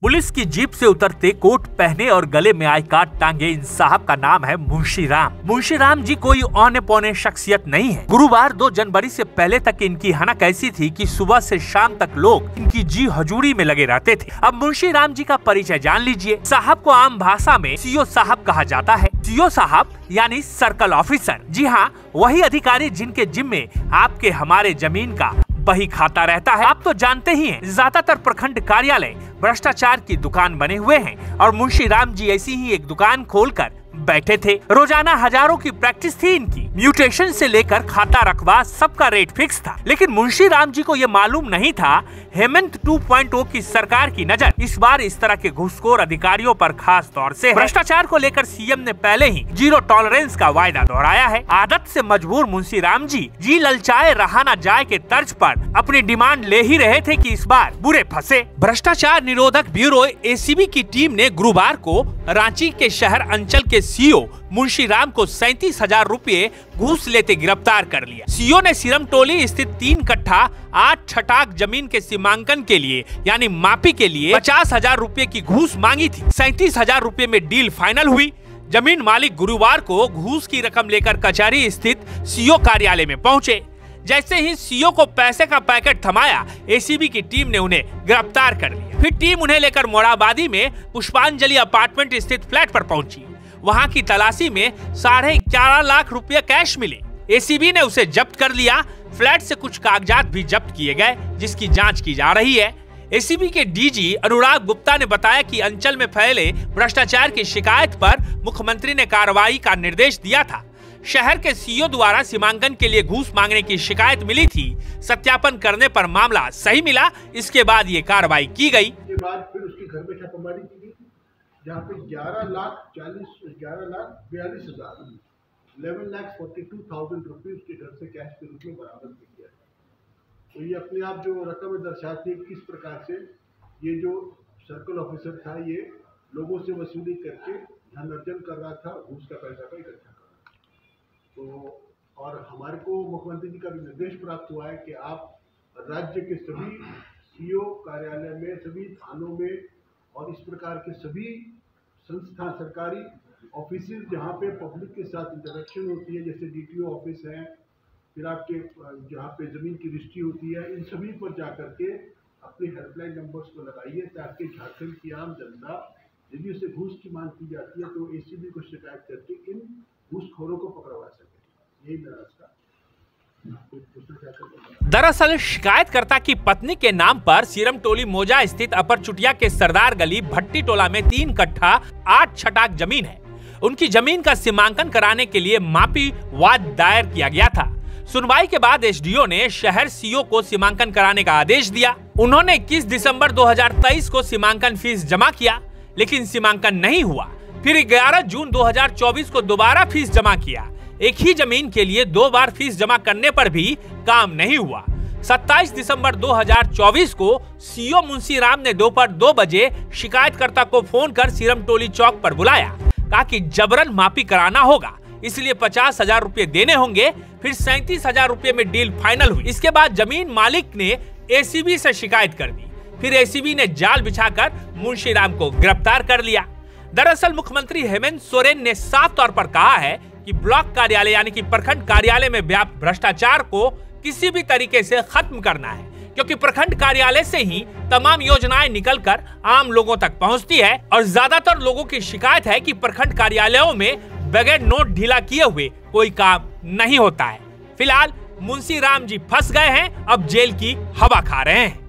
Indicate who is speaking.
Speaker 1: Police की jeep से उतरते कोट पहने और गले में आई कार्ड टांगे इन साहब का नाम है मुंशी राम। मुंशी राम जी कोई औने पौने शख्सियत नहीं है। गुरुवार 2 जनवरी से पहले तक इनकी हनक ऐसी थी कि सुबह से शाम तक लोग इनकी जी हजूरी में लगे रहते थे। अब मुंशी राम जी का परिचय जान लीजिए। साहब को आम भाषा में सीओ साहब कहा जाता है। सीओ साहब यानी सर्कल ऑफिसर। जी हाँ, वही अधिकारी जिनके जिम्मे आपके हमारे जमीन का बही खाता रहता है। आप तो जानते ही हैं, ज्यादातर प्रखंड कार्यालय भ्रष्टाचार की दुकान बने हुए हैं और मुंशी राम जी ऐसी ही एक दुकान खोलकर बैठे थे। रोजाना हजारों की प्रैक्टिस थी इनकी। म्यूटेशन से लेकर खाता रखवा सबका रेट फिक्स था। लेकिन मुंशी राम जी को ये मालूम नहीं था हेमंत 2.0 की सरकार की नजर इस बार इस तरह के घूसखोर अधिकारियों पर खास तौर से है। भ्रष्टाचार को लेकर सीएम ने पहले ही जीरो टॉलरेंस का वायदा दोहराया है। आदत से मजबूर मुंशी राम जी ललचाए रहा न जाए के तर्ज पर अपनी डिमांड ले ही रहे थे कि इस बार बुरे फंसे। भ्रष्टाचार निरोधक ब्यूरो एसीबी की टीम ने गुरुवार को रांची के शहर अंचल के सीओ मुंशी राम को 37,000 रुपए घूस लेते गिरफ्तार कर लिया। सीओ ने सिरमटोली स्थित 3 कट्ठा 8 छटाक जमीन के सीमांकन के लिए यानी मापी के लिए 50,000 रुपए की घूस मांगी थी। 37,000 रुपए में डील फाइनल हुई। जमीन मालिक गुरुवार को घूस की रकम लेकर कचहरी स्थित सीओ कार्यालय में पहुंचे। जैसे ही सीओ को पैसे का पैकेट थमाया, एसीबी की टीम ने उन्हें गिरफ्तार कर लिया। फिर टीम उन्हें लेकर मोराबादी में पुष्पांजलि अपार्टमेंट स्थित फ्लैट पर पहुंची। वहां की तलाशी में 11.5 लाख रुपए कैश मिले। एसीबी ने उसे जब्त कर लिया। फ्लैट से कुछ कागजात भी जब्त किए गए, जिसकी जांच की जा रही है। एसीबी के डीजी अनुराग गुप्ता ने बताया कि अंचल में फैले भ्रष्टाचार की शिकायत पर मुख्यमंत्री ने कार्रवाई का निर्देश दिया था। शहर के सीओ द्वारा सीमांकन के लिए घूस मांगने की शिकायत मिली थी। सत्यापन करने पर मामला सही मिला। इसके बाद ये कार्रवाई की गई।
Speaker 2: इसके बाद फिर उसके घर में छापेमारी की गई, जहाँ पे 11,42,000 रुपये उसके घर से कैश के रूप में बरामद किया। तो ये अपने आप जो रकम दर्शाती है किस प्रकार से ये जो सर्कल ऑफिसर था ये लोगों से वसूली करके धन अर्जन कर रहा था, घूस का पैसा का इकट्ठा कर रहा था। तो और हमारे को मुख्यमंत्री जी का भी निर्देश प्राप्त हुआ है कि आप राज्य के सभी सीओ कार्यालय में, सभी थानों में और इस प्रकार के सभी संस्था सरकारी ऑफिस जहाँ पे पब्लिक के साथ इंटरेक्शन होती है, जैसे डीटीओ ऑफिस है, फिर आपके जहाँ पे ज़मीन की रजिस्ट्री होती है, इन सभी पर जाकर के अपने हेल्पलाइन नंबर्स को लगाइए ताकि झारखंड की आम जनता यदि उसे घूस की मांग की जाती है तो एसीबी को शिकायत करके इन घूसखोरों को पकड़वा सके। यही मेरा रास्ता।
Speaker 1: दरअसल शिकायतकर्ता की पत्नी के नाम पर सिरमटोली मोजा स्थित अपर चुटिया के सरदार गली भट्टी टोला में 3 कट्ठा 8 छटाक जमीन है। उनकी जमीन का सीमांकन कराने के लिए मापी वाद दायर किया गया था। सुनवाई के बाद एसडीओ ने शहर सीओ को सीमांकन कराने का आदेश दिया। उन्होंने 21 दिसंबर 2023 को सीमांकन फीस जमा किया, लेकिन सीमांकन नहीं हुआ। फिर 11 जून 2024 को दोबारा फीस जमा किया। एक ही जमीन के लिए 2 बार फीस जमा करने पर भी काम नहीं हुआ। 27 दिसंबर 2024 को सीओ मुंशी राम ने दोपहर 2 बजे शिकायतकर्ता को फोन कर सिरमटोली चौक पर बुलाया। कहा कि जबरन मापी कराना होगा, इसलिए 50,000 रुपए देने होंगे। फिर 37,000 रुपए में डील फाइनल हुई। इसके बाद जमीन मालिक ने एसीबी से शिकायत कर दी। फिर एसीबी ने जाल बिछाकर मुंशी राम को गिरफ्तार कर लिया। दरअसल मुख्यमंत्री हेमंत सोरेन ने साफ तौर पर कहा है कि ब्लॉक कार्यालय यानी कि प्रखंड कार्यालय में व्याप्त भ्रष्टाचार को किसी भी तरीके से खत्म करना है, क्योंकि प्रखंड कार्यालय से ही तमाम योजनाएं निकलकर आम लोगों तक पहुंचती है। और ज्यादातर लोगों की शिकायत है कि प्रखंड कार्यालयों में बगैर नोट ढीला किए हुए कोई काम नहीं होता है। फिलहाल मुंशी राम जी फंस गए हैं, अब जेल की हवा खा रहे हैं।